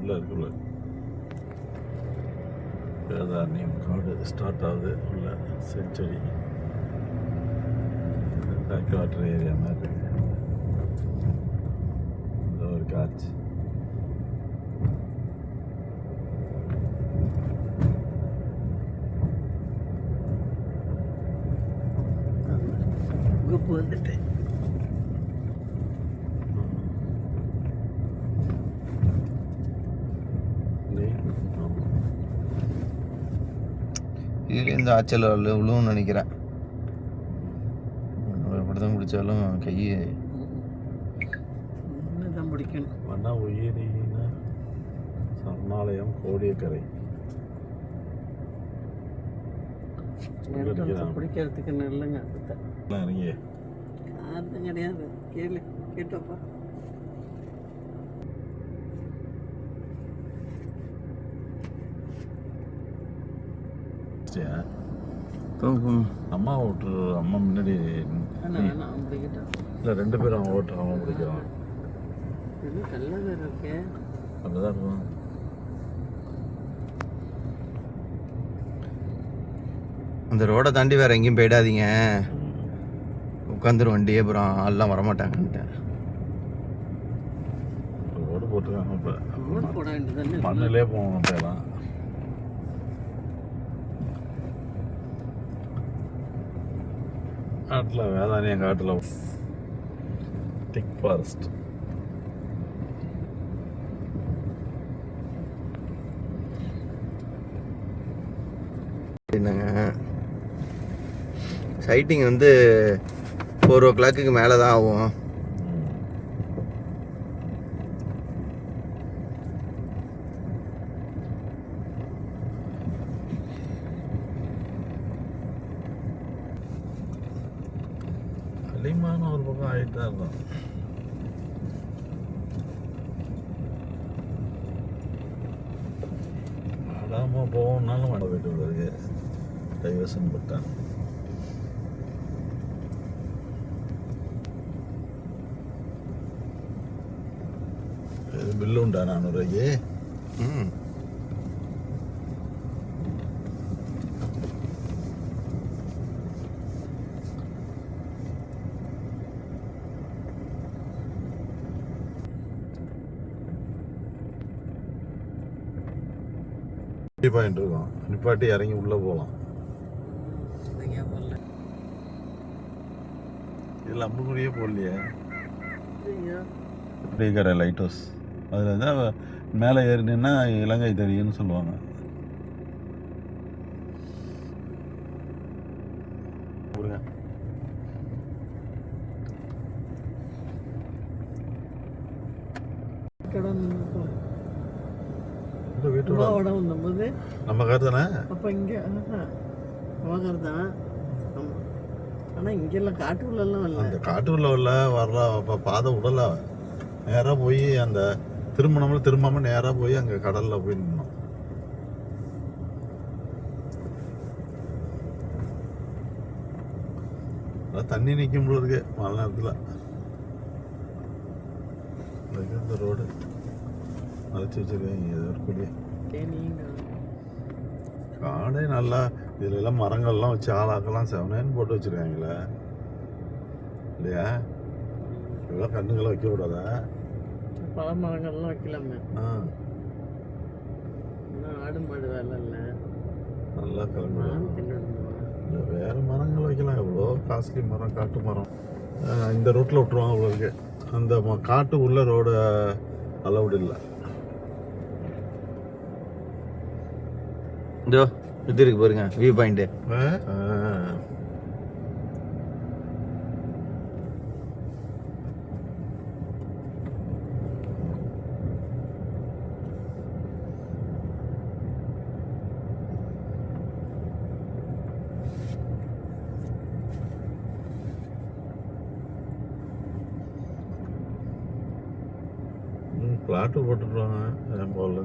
உள்ள இருக்குள்ள வேதாரண்யம் காடு ஸ்டார்ட் ஆகுது உள்ள செஞ்சுரி பேக் வாட்டர் ஏரியா மாதிரி இருக்கு. இந்த ஒரு காட்சி வந்துட்டு இதுலேருந்து ஆச்சல் விழுவுன்னு நினைக்கிறேன். எப்படிதான் பிடிச்சாலும் கையை தான் பிடிக்கணும். வன உயிரின சரணாலயம் கோடியக்கரை பிடிக்கிறதுக்கு நல்லங்க இறங்கி அது கிடையாது. கேளு கேட்டப்பா அம்மா ஓட்டு அம்மா முன்னாடி இல்லை 2 பேரும் அவன் ஓட்டு அவன் பிடிக்கிறான். நல்ல பேர் இருக்கே அப்படிதான் இருக்கும். அந்த ரோடை தாண்டி வேற எங்கேயும் போயிடாதீங்க, உட்காந்துரும் வண்டியே, அப்புறம் ஆள்லாம் வரமாட்டாங்கன்ட்டேன். ரோடு போட்டுருக்காங்க. இப்போ ரோடு போட வேண்டியது மண்ணிலே போவோம். அப்போலாம் காட்டில் வேதாரண்யம் காட்டில் திக் ஃபாரஸ்ட். என்னங்க சைட்டிங் வந்து 4 o'clock மேலே தான் ஆகும். களிமான ஒரு பக்கம் ஆகிட்டு தான் இருக்கும். ஆடாம போகணுன்னாலும் மழை போயிட்டு விடுறது டைவர்ஷன் பட்டான். பில்லு உண்டா 400 ரூபாய்க்கு? பாயிண்ட் இருக்கும், நிப்பாட்டி இறங்கி உள்ள போகலாம். இதில் அம்புக்குடியே போடலையே. கடை லைட் ஹவுஸ் அதில் தான் மேலே ஏறினா இலங்கை தெரியும்னு சொல்லுவாங்க. நம்ம கார் தானே. அப்போ இங்கே கார் தான். ஆனால் இங்கெல்லாம் காட்டுக்குள்ளெல்லாம் வரல. அந்த காட்டுக்குள்ள வர்ற பாதை விடல, நேராக போய் அந்த திரும்பாமல் நேராக போய் அங்கே கடலில் போய் நின்னோம். தண்ணி நிற்கும் போல இருக்கு மழை நேரத்தில். இந்த ரோடு மறைச்சி வச்சிருக்காங்க ஏதோ இருக்கக்கூடிய காடே. நல்லா இதுல எல்லாம் மரங்கள்லாம் வச்சு ஆளாக்கெல்லாம் செவனேன்னு போட்டு வச்சிருக்காங்களே இல்லையா? இதெல்லாம் கண்ணுங்களை வைக்க கூடாதா? பல மரங்கள்லாம் வைக்கலாமே. ஆடு மாடு வேலை இல்லை. நல்லா கிளம்பி வேற மரங்கள் வைக்கலாம். எவ்வளோ காஸ்ட்லி மரம், காட்டு மரம். இந்த ரோட்டில் விட்டுருவாங்க அவ்வளோ இருக்கு. அந்த காட்டு உள்ள ரோடு அலவுட் இல்லை. இதோ இது இருக்கு பாருங்க வியூ பாயிண்ட். பிளாட்டு போட்டுருவாங்க. என் போல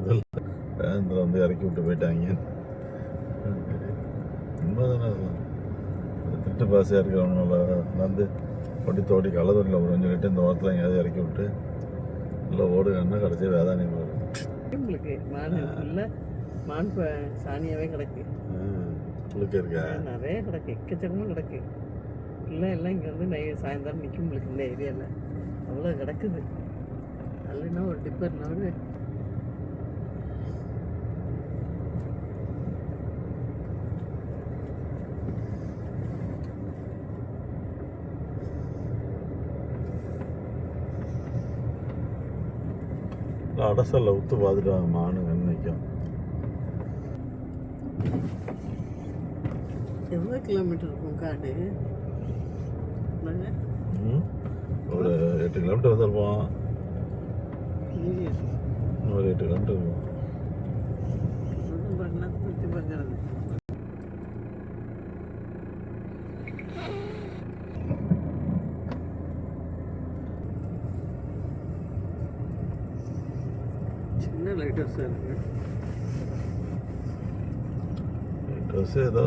பேந்தில் வந்து இறக்கி விட்டு போயிட்டாங்க. உண்மைதானே அதுதான். திட்டு பாசையாக இருக்கிறவங்கள வந்து ஒட்டி தோட்டி கள்ளத்தோட்டியில் ஒரு 5 லிட்டர் இந்த ஓரத்தில் எங்கேயாவது இறக்கி விட்டு இல்லை ஓடுங்கன்னா கடைசியாக வேதாரண்யம் போகுது. உங்களுக்கு மான் இருக்குல்ல, மான் சாணியாவே கிடக்கு. உங்களுக்கு இருக்கா? நிறைய கிடக்கு, எக்கச்சக்கமாக கிடக்கு. இல்லை எல்லாம் இங்கே வந்து சாயந்தரம் நிற்கும் உங்களுக்கு இந்த ஏரியாவில் அவ்வளோ கிடக்குது. அல்லைன்னா ஒரு டிப்பர்னா ஒரு அடசல்ல உத்து பார்த்துட்டு மானுங்கன்னு நிற்கும். எவ்வளோ கிலோமீட்டர் இருக்கும் காடு? ஒரு 8 கிலோமீட்டர் வந்துருப்போம். ஒரு 8 கிலோமீட்டர் இருக்கும். சுற்றி பார்க்கறது சின்ன லைட் ஹவுஸ் இருக்கு. ட்ரெஸ் ஏதோ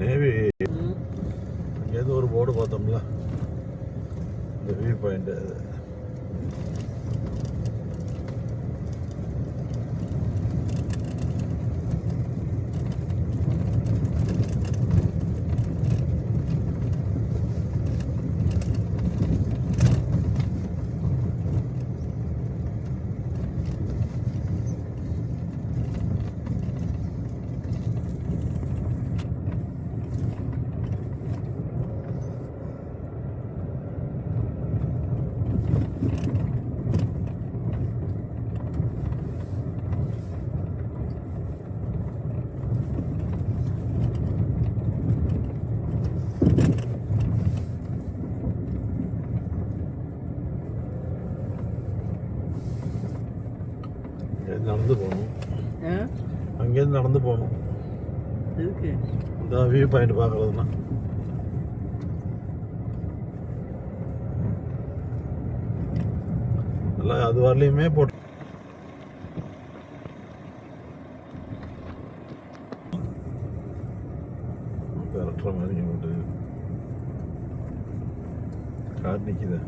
நேவி ஏதோ ஒரு போர்டு பார்த்தோம்ல, இந்த வியூ பாயிண்ட். நடந்து போகணும், அங்கேருந்து நடந்து போகணும். எதுக்கு? இந்த வியூ பாயிண்ட் பார்க்கறதுனா எல்லாம் அது வரலையுமே போட்டு விரட்டுற மாதிரி போட்டு கார் நிற்கிது.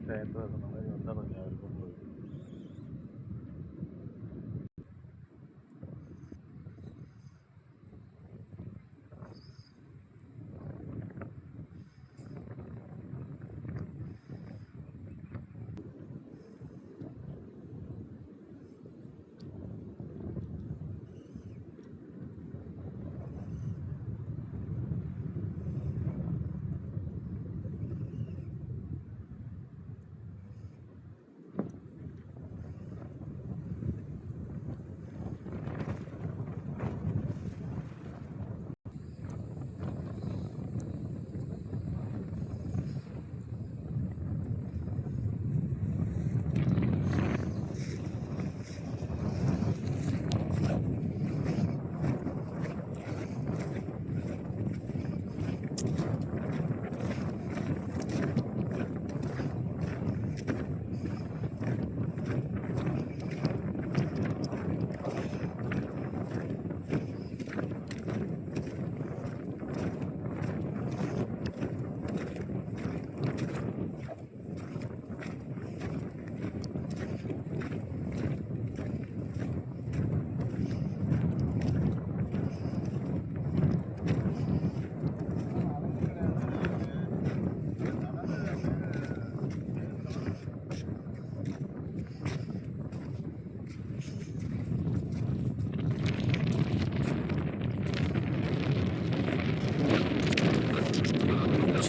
டயத்தில் அந்த மாதிரி வந்தால் கொஞ்சம் இருக்கும்.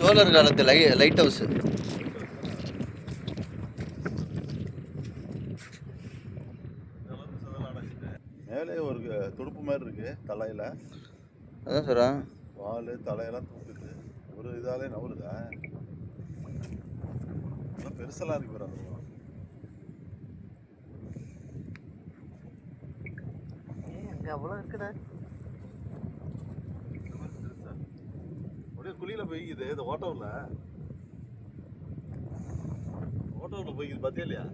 சோழர் காலத்து லைட் ஹவுஸ். மேலே ஒரு துடுப்பு மாதிரி இருக்கு தலையில. அதான் சொல்கிறேன். வால் தலையெல்லாம் தூக்குது. ஒரு இதாலே நவருதா? பெருசெல்லாம் இருக்கு பாரு. அங்கே அவ்வளோ இருக்குடா. அப்படியே குழியில போய்க்குது. இந்த ஓட்டோவில் போய்க்குது பார்த்தியா இல்லையா?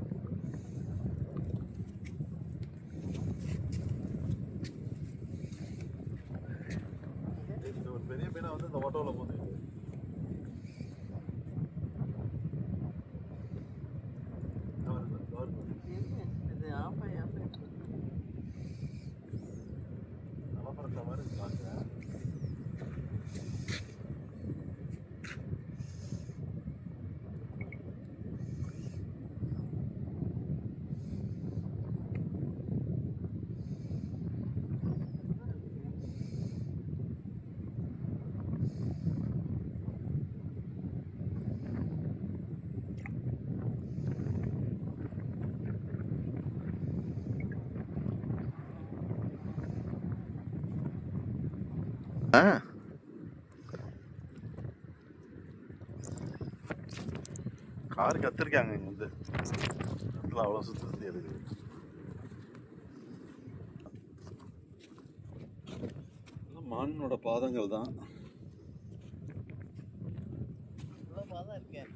ஒரு பெரிய மீனா வந்து இந்த ஓட்டோவில் போகுது. இது ஆஃபாய் நலப்பறத்த மாதிரி பார்க்க. கார் கத்திருக்காங்க இங்க வந்து. அவ்வளோ சுத்தி இருக்குது. மானோட பாதங்கள் தான். இவ்வளோ பாதம் இருக்கேன்.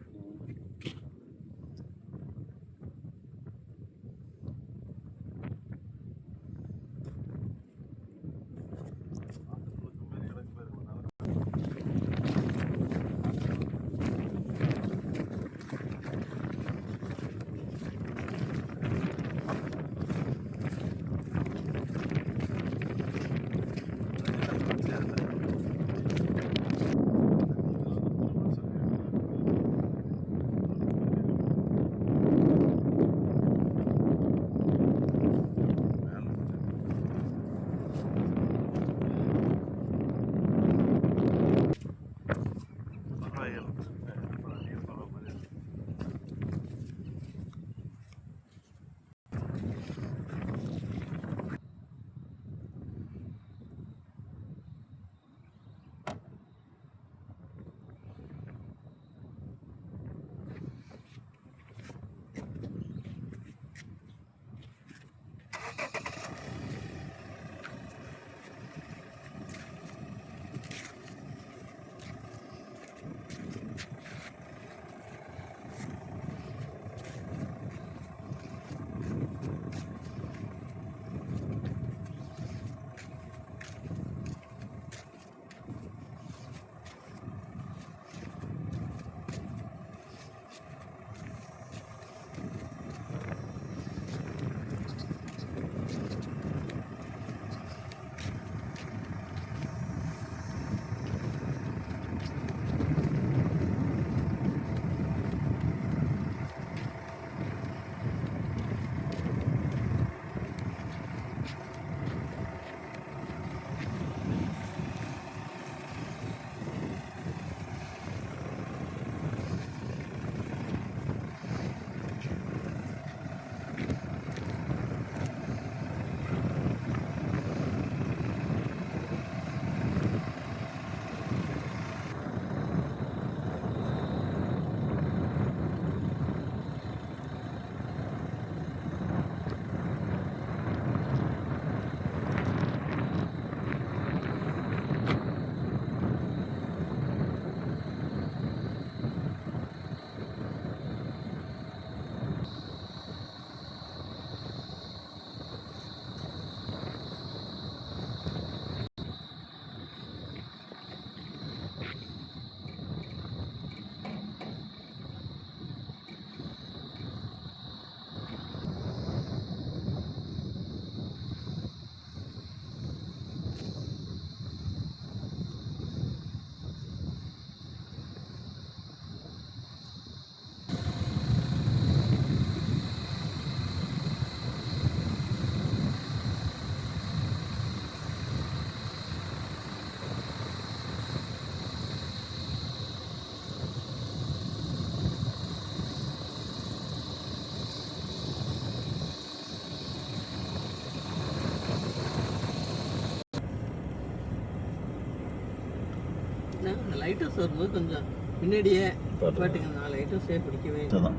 லைட் ஹவுஸ் வரும்போது கொஞ்சம் முன்னாடியே பாட்டுக்கு நான் லைட் ஹவுஸே பிடிக்கவே இல்லை. இதுதான்.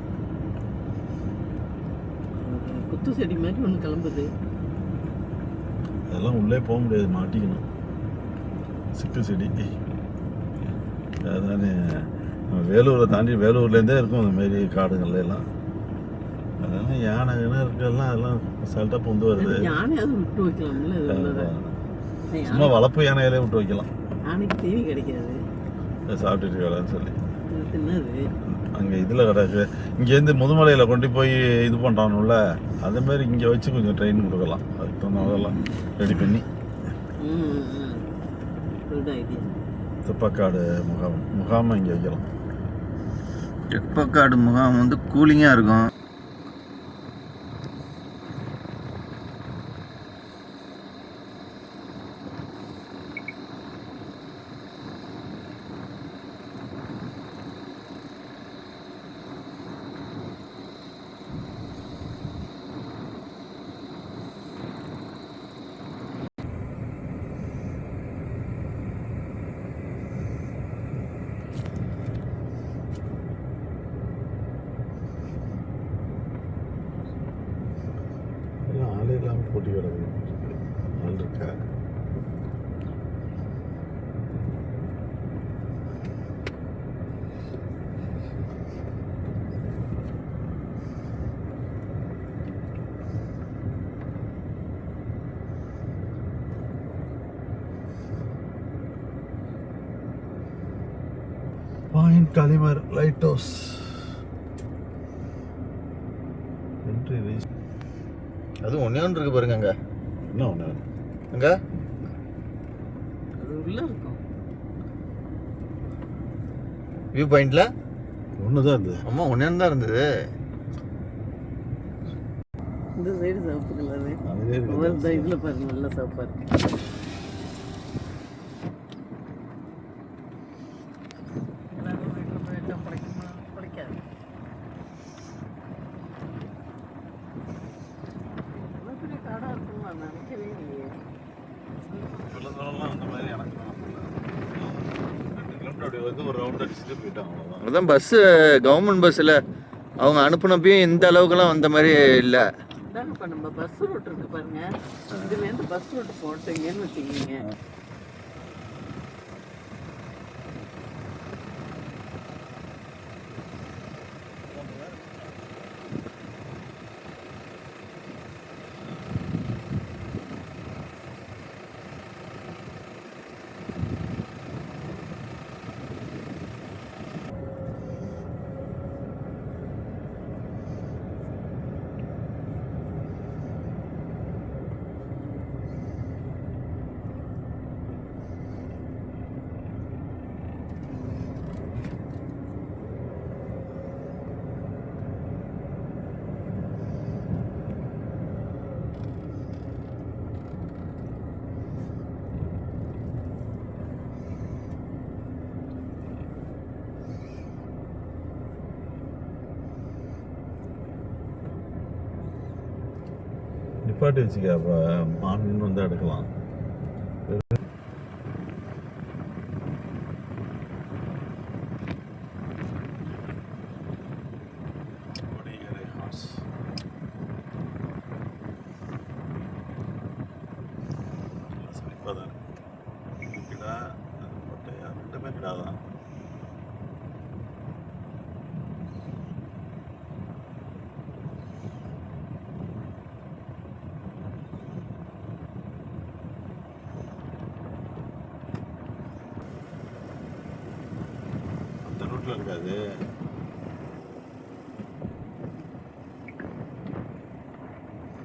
குத்து செடி மாதிரி ஒன்று கிளம்புது. அதெல்லாம் உள்ளே போக முடியாது, மாட்டிக்கணும். சிக்கு செடி அதானே. வேலூரை தாண்டி வேலூர்லேருந்தே இருக்கும் அந்த மாரி காடுகள்ல எல்லாம். அதெல்லாம் யானை இருக்கிறதெல்லாம் அதெல்லாம் சல்ட்டாக புந்து வருது. யானையாவது விட்டு வைக்கலாம்ல, இது உள்ளதான். சும்மா வளர்ப்பு யானையிலே விட்டு வைக்கலாம். யானைக்கு தீனி கிடைக்காது, சாப்பிட்டுட்டு வேலைன்னு சொல்லி இது தின்னது. அங்கே இதில் கிடக்கு. இங்கேருந்து முதுமலையில் கொண்டு போய் இது பண்ணுறானுல்ல, அதேமாரி இங்கே வச்சு கொஞ்சம் ட்ரெயின் கொடுக்கலாம். அதுக்கு தகுந்ததெல்லாம் ரெடி பண்ணி. Good idea. தெப்பக்காடு முகாமை இங்கே வைக்கலாம். தெப்பக்காடு முகாம் வந்து கூலிங்காக இருக்கும். ஆளே இல்லாமல் போட்டி கிடக்கு. ஆள் இருக்கா? Point Calimere lighthouse entry reach. அது ஒன்றே ஒன்று இருக்கு பாருங்க அங்கே. என்ன ஒன்று அங்கே அது உள்ள இருக்கும். வியூ பாயிண்ட்ல ஒன்று தான் இருந்தது. அம்மா ஒன்றே தான் இருந்தது. இந்த சைடு சிவப்பு கலரு, அதுவே இருக்குது. இதில் பாருங்க நல்லா சிவப்பா இருக்கு. அந்த மாதிரி எனக்கு அப்படி வந்து ஒரு ரவுண்ட் அடிச்சுட்டு போயிட்டாங்க, அவ்வளோதான். அதான் பஸ்ஸு கவர்மெண்ட் பஸ்ஸில் அவங்க அனுப்புனப்பையும் இந்த அளவுக்குலாம் வந்த மாதிரி இல்லை. இப்போ நம்ம பஸ் ரூட் இருக்கு பாருங்க, இதுலேருந்து பஸ் ரூட் போட்டீங்கன்னு வச்சுக்கிங்க. நிப்பாட்டி வச்சுக்க, அப்போ மான் வந்து எடுக்கலாம். ரெண்டுமே கிடாதான். இருக்காது.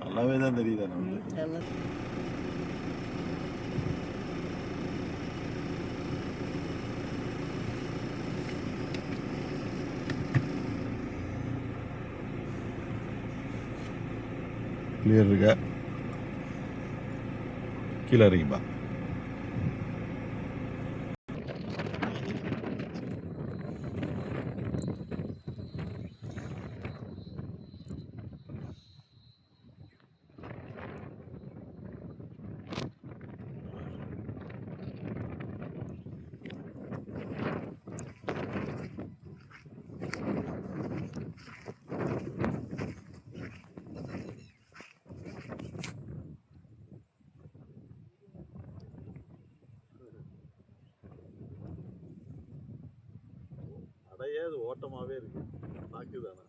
நல்லாவே தான் தெரியுது நமக்கு. கிளியர் இருக்கா? கீழே இறங்கிப்பா. ஓட்டமாவே இருக்கு. தாக்குதானா?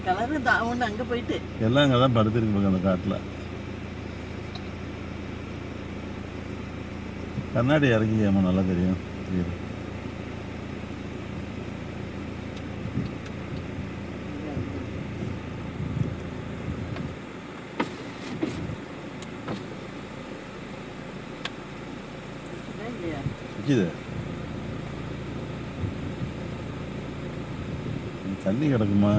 கலரு தாவன்னு அங்கே போயிட்டு எல்லாம் அங்கே தான் படுத்துருக்கு அந்த காட்டில். கண்ணாடி இறங்கியாமா நல்லா தெரியும். நிற்கிது தண்ணி கிடக்குமா?